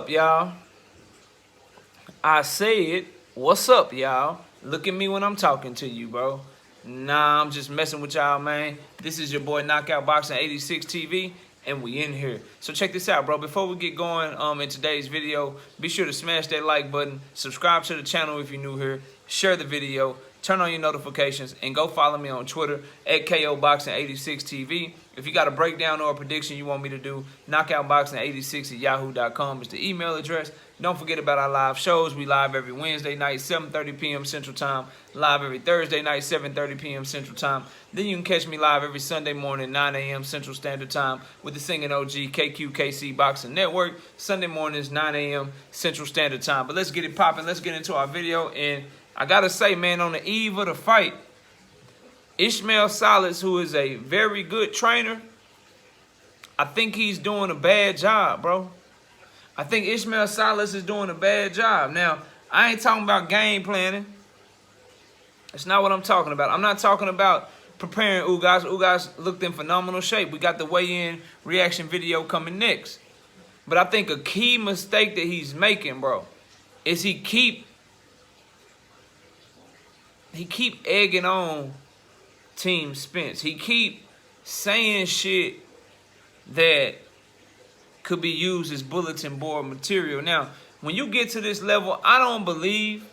up, y'all? I said, what's up, y'all? Look at me when I'm talking to you, bro. Nah, I'm just messing with y'all, man. This is your boy Knockout Boxing 86 TV, and we in here. So check this out, bro. Before we get going in today's video, be sure to smash that like button, subscribe to the channel if you're new here, share the video, turn on your notifications, and go follow me on Twitter at KOBoxing86TV. If you got a breakdown or a prediction you want me to do, knockoutboxing86@yahoo.com is the email address. Don't forget about our live shows. We live every Wednesday night, 7:30 p.m. Central Time. Live every Thursday night, 7:30 p.m. Central Time. Then you can catch me live every Sunday morning, 9 a.m. Central Standard Time with the singing OG KQKC Boxing Network. Sunday mornings, 9 a.m. Central Standard Time. But let's get it popping. Let's get into our video. And I got to say, man, on the eve of the fight, Ishmael Salas, who is a very good trainer, I think he's doing a bad job, bro. I think Ishmael Salas is doing a bad job. Now, I ain't talking about game planning. That's not what I'm talking about. I'm not talking about preparing Ugas. Ugas looked in phenomenal shape. We got the weigh-in reaction video coming next. But I think a key mistake that he's making, bro, is he keep egging on Team Spence. He keep saying shit that could be used as bulletin board material. Now, when you get to this level, I don't believe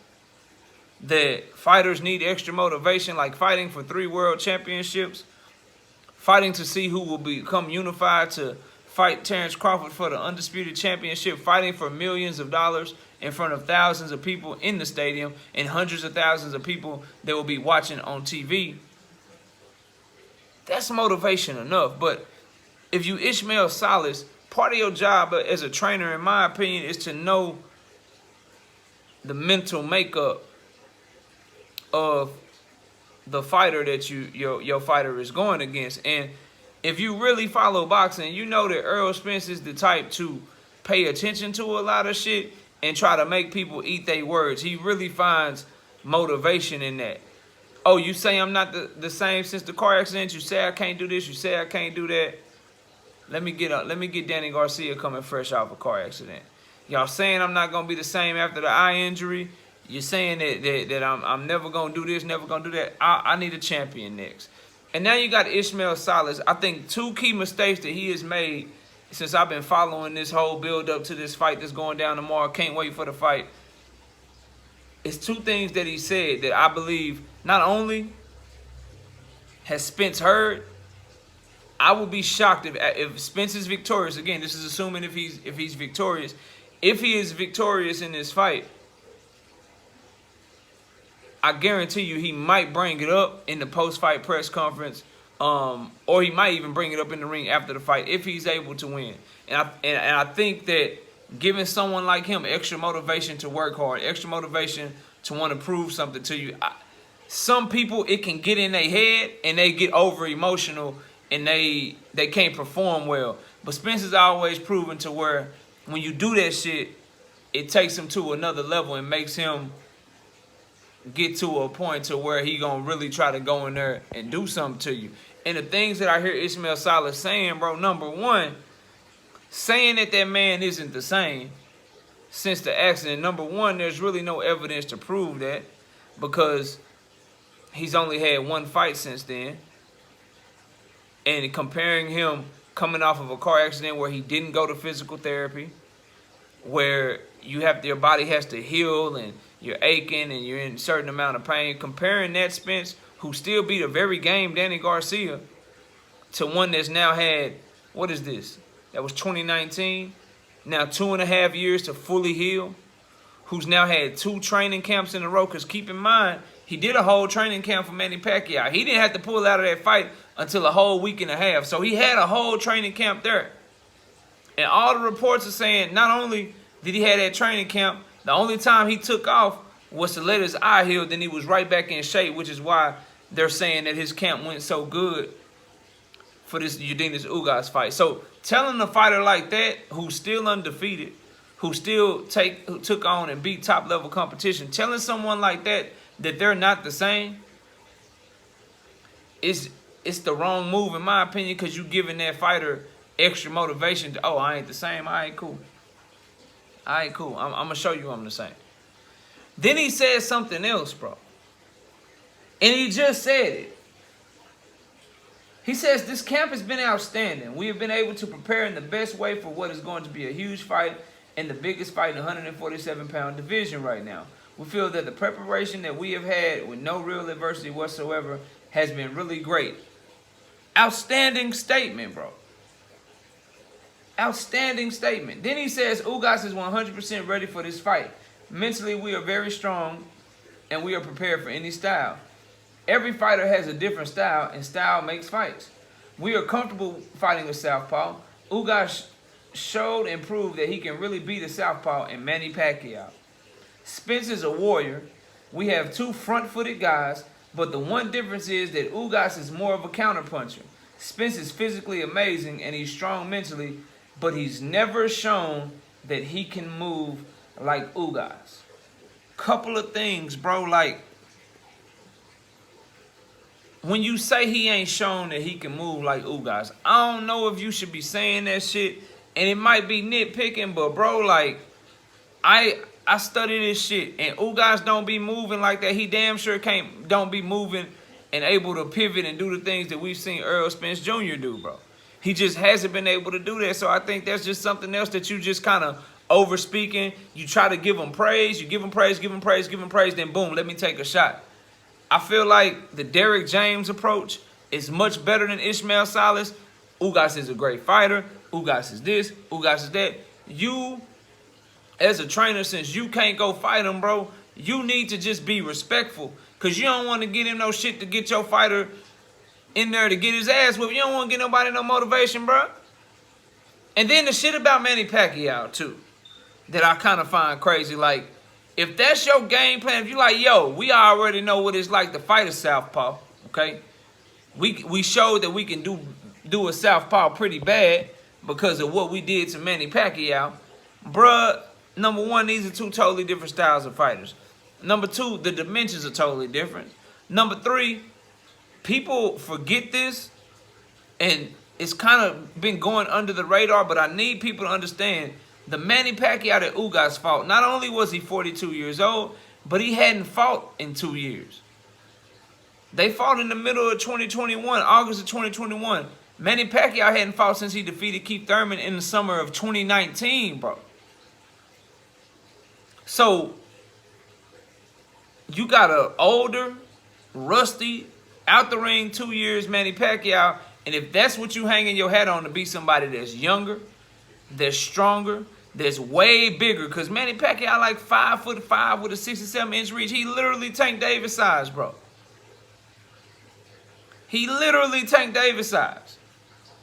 that fighters need extra motivation, like fighting for 3 world championships, fighting to see who will become unified to fight Terrence Crawford for the undisputed championship, fighting for millions of dollars in front of thousands of people in the stadium and hundreds of thousands of people that will be watching on TV. That's motivation enough. But if you Ishmael Salas, part of your job as a trainer, in my opinion, is to know the mental makeup of the fighter that your fighter is going against. And if you really follow boxing, you know that Errol Spence is the type to pay attention to a lot of shit and try to make people eat their words. He really finds motivation in that. Oh, you say I'm not the same since the car accident? You say I can't do this? You say I can't do that? Let me get Danny Garcia coming fresh off a car accident. Y'all saying I'm not gonna be the same after the eye injury. You're saying that I'm never gonna do this, never gonna do that. I need a champion next. And now you got Ishmael Salas. I think 2 key mistakes that he has made since I've been following this whole build up to this fight that's going down tomorrow. Can't wait for the fight. It's 2 things that he said that I believe not only has Spence heard. I would be shocked if Spence is victorious. Again, this is assuming if he's victorious. If he is victorious in this fight, I guarantee you he might bring it up in the post-fight press conference, or he might even bring it up in the ring after the fight if he's able to win. And I think that giving someone like him extra motivation to work hard, extra motivation to want to prove something to you. Some people, it can get in their head and they get over emotional and they can't perform well. But Spence has always proven to where when you do that shit, it takes him to another level and makes him get to a point to where he gonna really try to go in there and do something to you. And the things that I hear Ishmael Salas saying, bro, number one, saying that man isn't the same since the accident. Number one, there's really no evidence to prove that because he's only had 1 fight since then. And comparing him coming off of a car accident where he didn't go to physical therapy, where your body has to heal and you're aching and you're in a certain amount of pain. Comparing that Spence, who still beat a very game Danny Garcia, to one that's now had, what is this? That was 2019. Now 2.5 years to fully heal. Who's now had 2 training camps in a row. Because keep in mind, he did a whole training camp for Manny Pacquiao. He didn't have to pull out of that fight until a whole week and a half. So he had a whole training camp there. And all the reports are saying not only did he have that training camp, the only time he took off was to let his eye heal, then he was right back in shape, which is why they're saying that his camp went so good for this Yordenis Ugas fight. So telling a fighter like that, who's still undefeated, who still took on and beat top-level competition, telling someone like that they're not the same, it's the wrong move, in my opinion, because you giving that fighter extra motivation to, oh, I ain't the same, all right, cool. All right, cool. I'm going to show you I'm the same. Then he said something else, bro. And he just said it. He says, this camp has been outstanding. We have been able to prepare in the best way for what is going to be a huge fight and the biggest fight in the 147-pound division right now. We feel that the preparation that we have had with no real adversity whatsoever has been really great. Outstanding statement, bro. Outstanding statement. Then he says, Ugas is 100% ready for this fight. Mentally, we are very strong and we are prepared for any style. Every fighter has a different style, and style makes fights. We are comfortable fighting a southpaw. Ugas showed and proved that he can really beat a southpaw in Manny Pacquiao. Spence is a warrior. We have two front-footed guys, but the one difference is that Ugas is more of a counterpuncher. Spence is physically amazing, and he's strong mentally, but he's never shown that he can move like Ugas. Couple of things, bro, like, when you say he ain't shown that he can move like Ugas, I don't know if you should be saying that shit, and it might be nitpicking, but bro, like, I study this shit, and Ugas don't be moving like that. He damn sure don't be moving and able to pivot and do the things that we've seen Errol Spence Jr. do, bro. He just hasn't been able to do that, so I think that's just something else that you just kind of over speaking. You try to give him praise, you give him praise, give him praise, give him praise, then boom, let me take a shot. I feel like the Derrick James approach is much better than Ismail Salas. Ugas is a great fighter. Ugas is this. Ugas is that. You, as a trainer, since you can't go fight him, bro, you need to just be respectful. Because you don't want to get him no shit to get your fighter in there to get his ass whipped. You don't want to get nobody no motivation, bro. And then the shit about Manny Pacquiao, too, that I kind of find crazy. Like, if that's your game plan, if you like, yo, we already know what it's like to fight a southpaw, okay? We showed that we can do a southpaw pretty bad because of what we did to Manny Pacquiao. Bruh, number one, these are two totally different styles of fighters. Number two, the dimensions are totally different. Number three, people forget this, and it's kind of been going under the radar, but I need people to understand the Manny Pacquiao that Ugas fought, not only was he 42 years old, but he hadn't fought in 2 years. They fought in the middle of 2021, August of 2021. Manny Pacquiao hadn't fought since he defeated Keith Thurman in the summer of 2019, bro. So, you got an older, rusty, out the ring 2 years Manny Pacquiao, and if that's what you hanging your hat on to be somebody that's younger, that's stronger, that's way bigger, because Manny Pacquiao like 5'5" with a 67-inch reach. He literally Tank Davis size, bro. He literally Tank Davis size.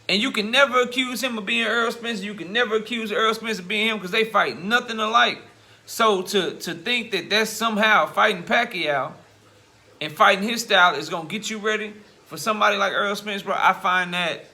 And you can never accuse him of being Errol Spence. You can never accuse Errol Spence of being him because they fight nothing alike. So to think that that's somehow fighting Pacquiao and fighting his style is going to get you ready for somebody like Errol Spence, bro, I find that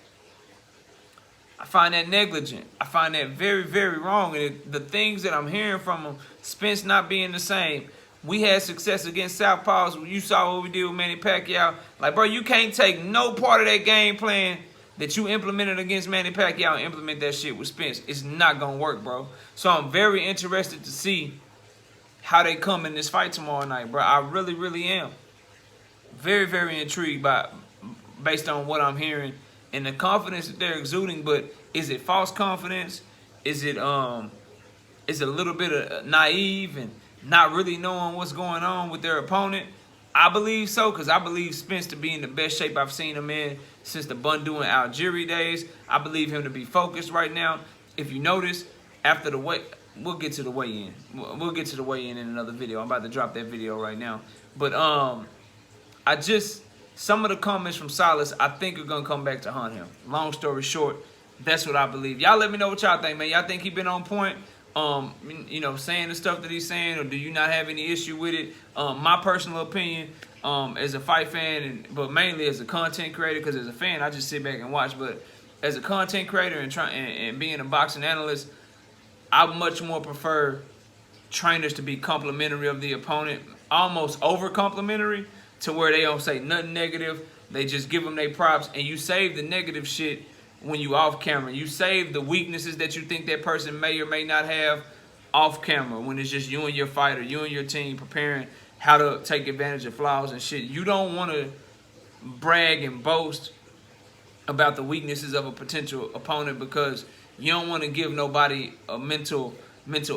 negligent. I find that very, very wrong. And the things that I'm hearing from him, Spence not being the same. We had success against southpaws. You saw what we did with Manny Pacquiao. Like, bro, you can't take no part of that game plan that you implemented against Manny Pacquiao and implement that shit with Spence. It's not going to work, bro. So I'm very interested to see how they come in this fight tomorrow night, bro. I really, really am. Very, very intrigued based on what I'm hearing and the confidence that they're exuding. But is it false confidence? Is it a little bit of naive and not really knowing what's going on with their opponent? I believe so, because I believe Spence to be in the best shape I've seen him in since the Bundu and Algieri days. I believe him to be focused right now. If you notice, after the weigh, we'll get to the weigh-in. We'll get to the weigh-in in another video. I'm about to drop that video right now. But some of the comments from Salas, I think are going to come back to haunt him. Long story short, that's what I believe. Y'all let me know what y'all think, man. Y'all think he been on point? You know, saying the stuff that he's saying, or do you not have any issue with it? My personal opinion, as a fight fan, but mainly as a content creator, because as a fan, I just sit back and watch. But as a content creator and being a boxing analyst, I much more prefer trainers to be complimentary of the opponent, almost over complimentary, to where they don't say nothing negative. They just give them their props, and you save the negative shit when you off camera. You save the weaknesses that you think that person may or may not have off camera, when it's just you and your fighter, you and your team preparing how to take advantage of flaws and shit. You don't want to brag and boast about the weaknesses of a potential opponent because you don't want to give nobody a mental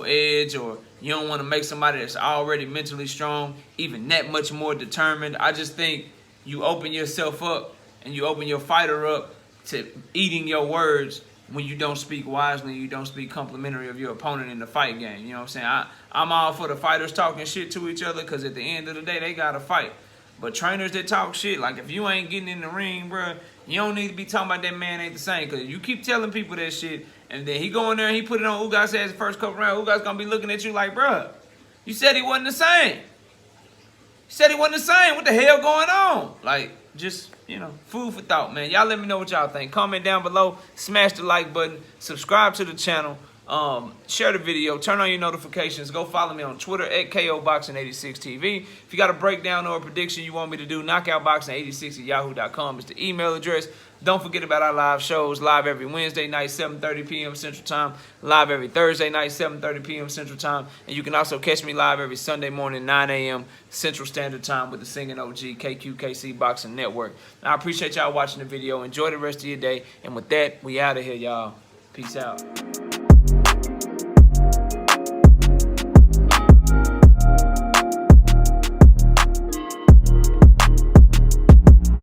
edge, or you don't want to make somebody that's already mentally strong even that much more determined. I just think you open yourself up and you open your fighter up to eating your words when you don't speak wisely, you don't speak complimentary of your opponent in the fight game. You know what I'm saying? I'm all for the fighters talking shit to each other because at the end of the day, they got to fight. But trainers that talk shit, like if you ain't getting in the ring, bro, you don't need to be talking about that man ain't the same. Because you keep telling people that shit, and then he go in there and he put it on Ugas' ass the first couple rounds, Ugas going to be looking at you like, bro, you said he wasn't the same. You said he wasn't the same. What the hell going on? Like, just, you know, food for thought, man. Y'all let me know what y'all think. Comment down below. Smash the like button. Subscribe to the channel. Share the video. Turn on your notifications. Go follow me on Twitter at KOBoxing86TV. If you got a breakdown or a prediction you want me to do, knockoutboxing86@yahoo.com is the email address. Don't forget about our live shows. Live every Wednesday night, 7:30 p.m. Central Time. Live every Thursday night, 7:30 p.m. Central Time. And you can also catch me live every Sunday morning, 9 a.m. Central Standard Time with the Singing OG KQKC Boxing Network. I appreciate y'all watching the video. Enjoy the rest of your day. And with that, we out of here, y'all. Peace out.